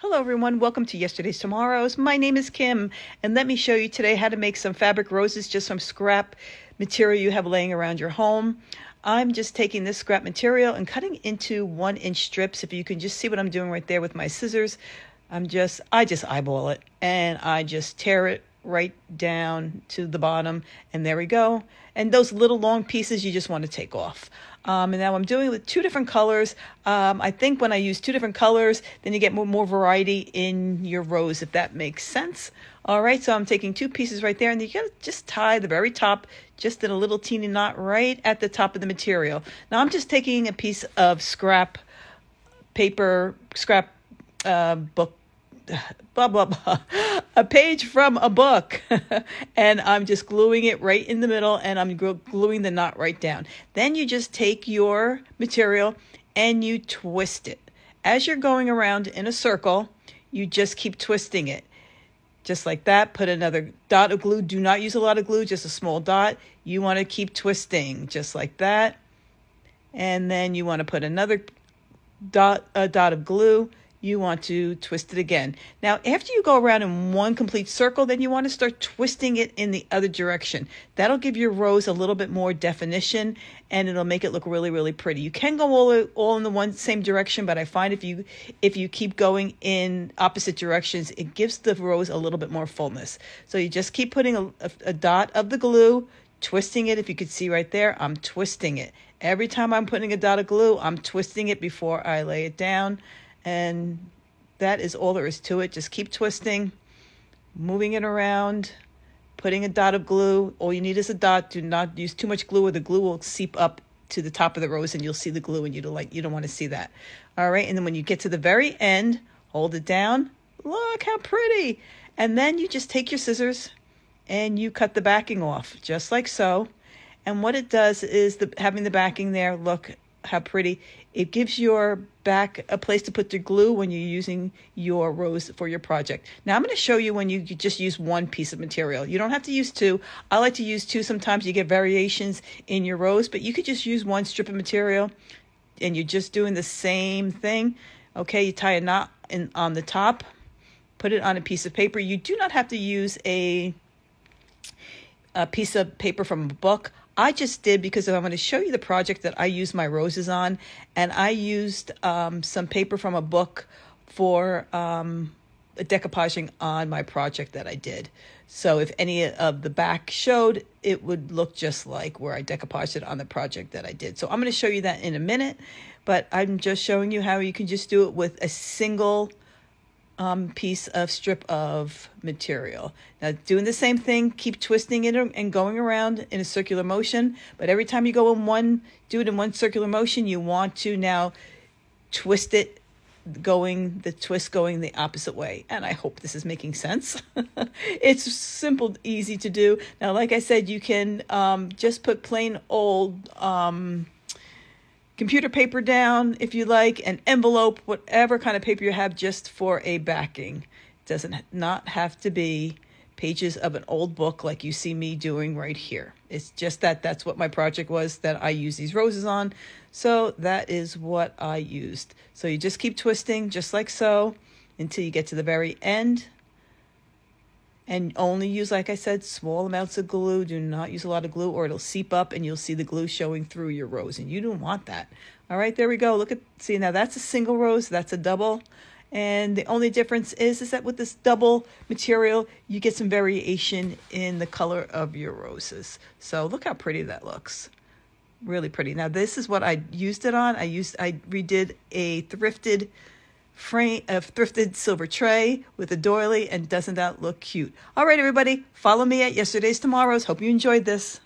Hello everyone, welcome to Yesterday's Tomorrows. My name is Kim, and let me show you today how to make some fabric roses just from scrap material you have laying around your home. I'm just taking this scrap material and cutting into 1-inch strips. If you can just see what I'm doing right there with my scissors, I just eyeball it and I just tear it right down to the bottom, and there we go. And those little long pieces you just want to take off. And now I'm doing it with 2 different colors. I think when I use 2 different colors, then you get more variety in your rose, if that makes sense. All right, so I'm taking 2 pieces right there, and you gotta just tie the very top, just in a little teeny knot right at the top of the material. Now I'm just taking a piece of scrap paper, book, blah, blah, blah, a page from a book, and I'm just gluing it right in the middle, and I'm gluing the knot right down. Then you just take your material and you twist it. As you're going around in a circle, you just keep twisting it. Just like that. Put another dot of glue. Do not use a lot of glue, just a small dot. You want to keep twisting, just like that. And then you want to put another dot of glue. You want to twist it again. Now, after you go around in one complete circle, then you want to start twisting it in the other direction. That'll give your rose a little bit more definition, and it'll make it look really, really pretty. You can go all in the same direction, but I find if you keep going in opposite directions, it gives the rose a little bit more fullness. So you just keep putting a dot of the glue, twisting it. If you could see right there, I'm twisting it. Every time I'm putting a dot of glue, I'm twisting it before I lay it down. And that is all there is to it. Just keep twisting, moving it around, putting a dot of glue. All you need is a dot. Do not use too much glue, or the glue will seep up to the top of the rose and you'll see the glue, and you don't want to see that. All right, and then when you get to the very end, hold it down. Look how pretty. And then you just take your scissors and you cut the backing off, just like so. And what it does is having the backing there, look how pretty. It gives your back a place to put the glue when you're using your rose for your project. Now I'm going to show you when you just use 1 piece of material. You don't have to use 2. I like to use 2. Sometimes you get variations in your rose, but you could just use 1 strip of material and you're just doing the same thing. Okay, you tie a knot on the top, put it on a piece of paper. You do not have to use a piece of paper from a book. I just did because I'm going to show you the project that I use my roses on, and I used some paper from a book for decoupaging on my project that I did. So if any of the back showed, it would look just like where I decoupaged it on the project that I did. So I'm going to show you that in a minute, but I'm just showing you how you can just do it with a single piece of strip of material. Now doing the same thing, keep twisting it and going around in a circular motion, but every time you do it in one circular motion, you want to now twist it, the twist going the opposite way. And I hope this is making sense. It's simple, easy to do. Now, like I said, you can just put plain old computer paper down if you like, an envelope, whatever kind of paper you have, just for a backing. It doesn't not have to be pages of an old book like you see me doing right here. It's just that's what my project was that I use these roses on. So that is what I used. So you just keep twisting just like so until you get to the very end. And only use, like I said, small amounts of glue. Do not use a lot of glue or it'll seep up and you'll see the glue showing through your rose. And you don't want that. All right, there we go. See, now that's a single rose. That's a double. And the only difference is that with this double material, you get some variation in the color of your roses. So look how pretty that looks. Really pretty. Now this is what I used it on. I redid a thrifted silver tray with a doily, and doesn't that look cute? All right, everybody, follow me at Yesterday's Tomorrows. Hope you enjoyed this.